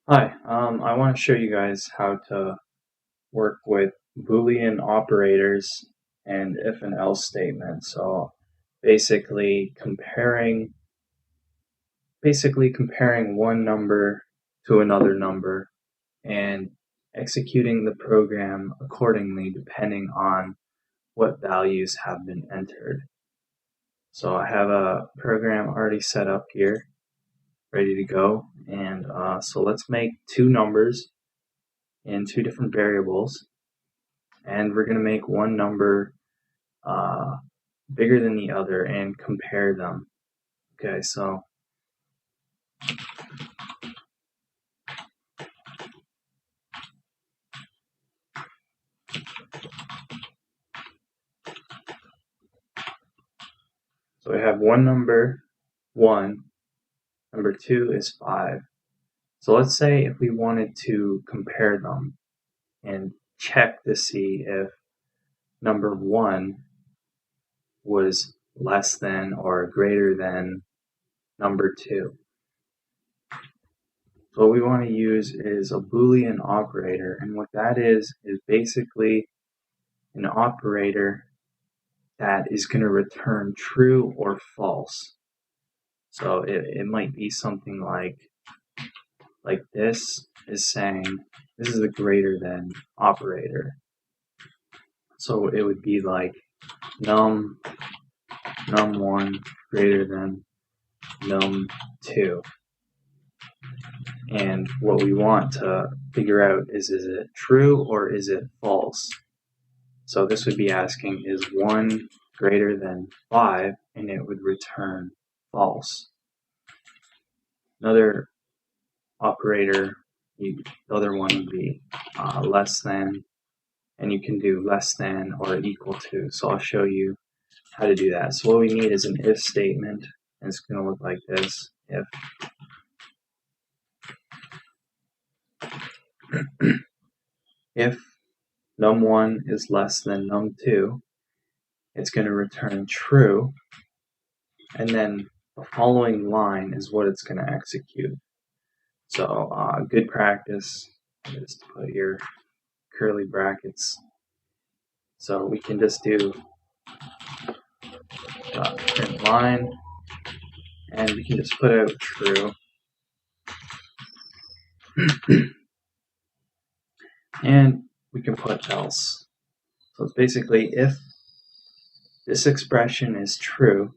Hi, I want to show you guys how to work with Boolean operators and if and else statements. So basically comparing one number to another number and executing the program accordingly depending on what values have been entered. So I have a program already set up here, ready to go, and so let's make two numbers in two different variables. And we're going to make one number bigger than the other and compare them. Okay, so we have one number 1, number 2 is 5. So let's say if we wanted to compare them and check to see if number 1 was less than or greater than number 2. So what we want to use is a Boolean operator, and what that is basically an operator that is going to return true or false. So it might be something like this is saying this is a greater than operator. So it would be like num1 greater than num2. And what we want to figure out is it true or is it false? So this would be asking, is 1 greater than 5? And it would return false. Another operator, the other one would be less than, and you can do less than or equal to. So I'll show you how to do that. So what we need is an if statement, and it's going to look like this. If num1 is less than num2, it's going to return true, and then the following line is what it's going to execute. So good practice is to put your curly brackets. So we can just do print line, and we can just put out true. And we can put else. So it's basically if this expression is true,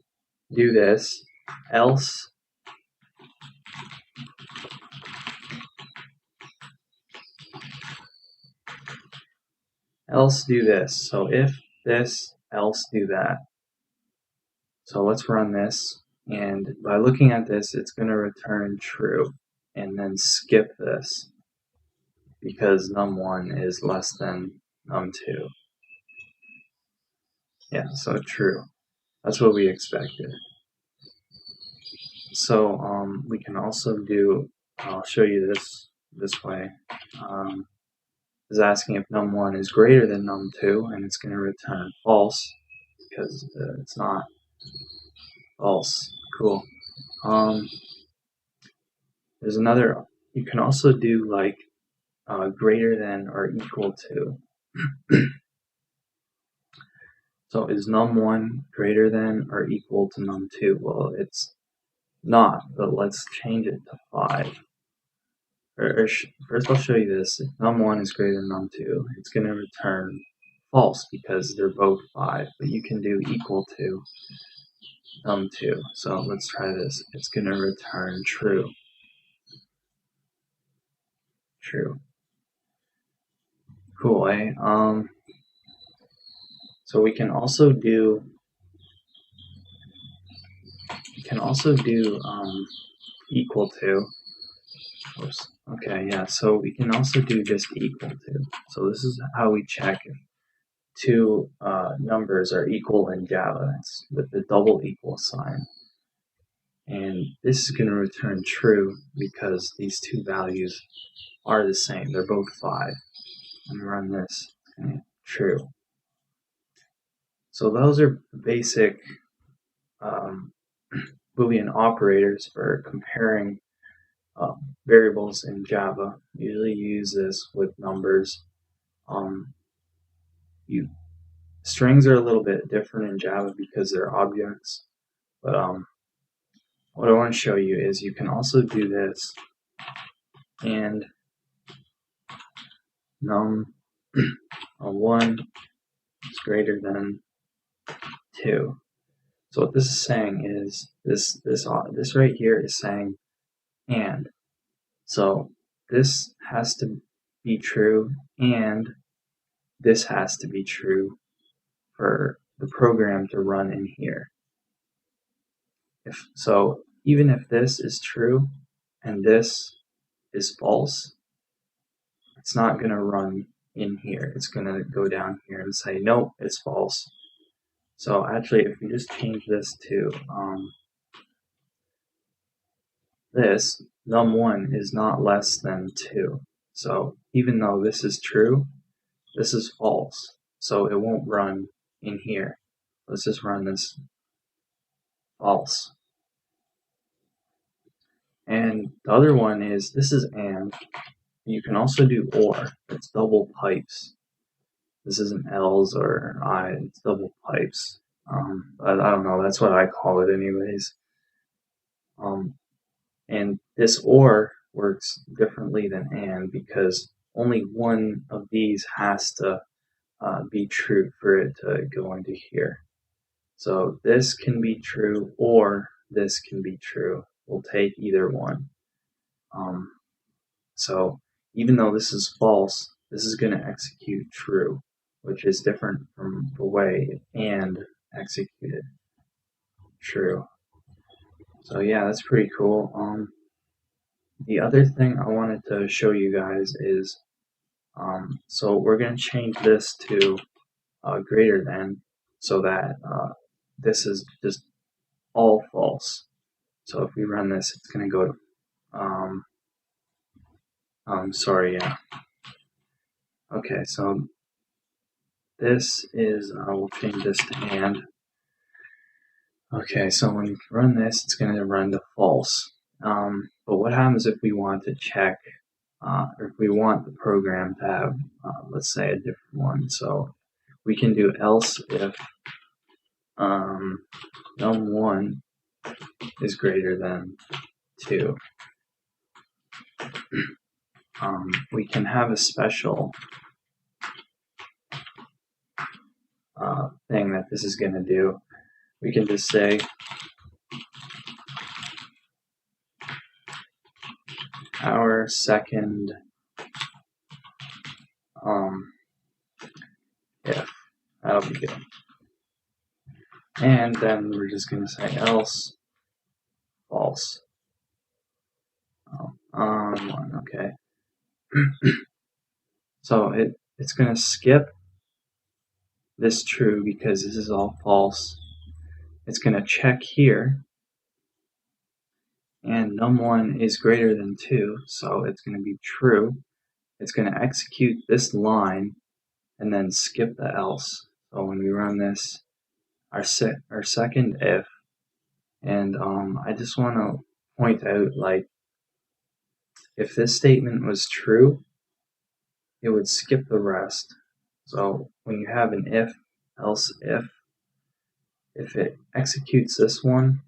do this, else do this. So if this, else do that. So let's run this, and by looking at this, it's going to return true, and then skip this because num1 is less than num2. Yeah, so true. That's what we expected. So we can also do, I'll show you this way. Is asking if num1 is greater than num2, and it's going to return false because it's not. False. Cool. There's another. You can also do like greater than or equal to. So is num1 greater than or equal to num2? Well, it's not, but let's change it to 5. First I'll show you this. If num1 is greater than num2, it's going to return false because they're both 5, but you can do equal to num2. So let's try this. It's going to return true. True. Cool, eh? So we can also do equal to. Oops. Okay, yeah. So we can also do just equal to. So this is how we check if two numbers are equal in Java. It's with the double equal sign. And this is going to return true because these two values are the same. They're both 5. And run this. Okay, true. So those are basic Boolean operators for comparing variables in Java. Usually you use this with numbers. Strings are a little bit different in Java because they're objects. But what I want to show you is you can also do this and num1 is greater than 2. So what this is saying is this right here is saying and. So this has to be true and this has to be true for the program to run in here. So even if this is true and this is false, it's not going to run in here. It's going to go down here and say, nope, it's false. So actually, if we just change this to this, num1 is not less than 2. So even though this is true, this is false. So it won't run in here. Let's just run this false. And the other one is, this is and. You can also do or. It's double pipes. This isn't else or I, it's double pipes. But I don't know, that's what I call it anyways. And this or works differently than and because only one of these has to be true for it to go into here. So this can be true or this can be true. We'll take either one. So even though this is false, this is going to execute true, which is different from the way and executed true. So yeah, that's pretty cool. The other thing I wanted to show you guys is, so we're going to change this to greater than, so that this is just all false. So if we run this, it's going to go to, sorry, yeah. Okay, so this is, we'll change this to and. Okay, so when you run this, it's going to run to false. But what happens if we want to check, or if we want the program to have, let's say, a different one? So we can do else if num1 is greater than 2. We can have a special thing that this is going to do. We can just say our second if. That'll be good. And then we're just going to say else false. Okay. So it's going to skip this true because this is all false. It's going to check here, and num1 is greater than 2, so it's going to be true. It's going to execute this line and then skip the else. So when we run this, our second if, and I just want to point out, like, if this statement was true, it would skip the rest. So when you have an if, else if it executes this one,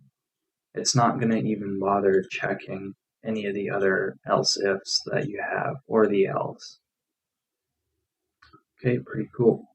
it's not going to even bother checking any of the other else ifs that you have or the else. Okay, pretty cool.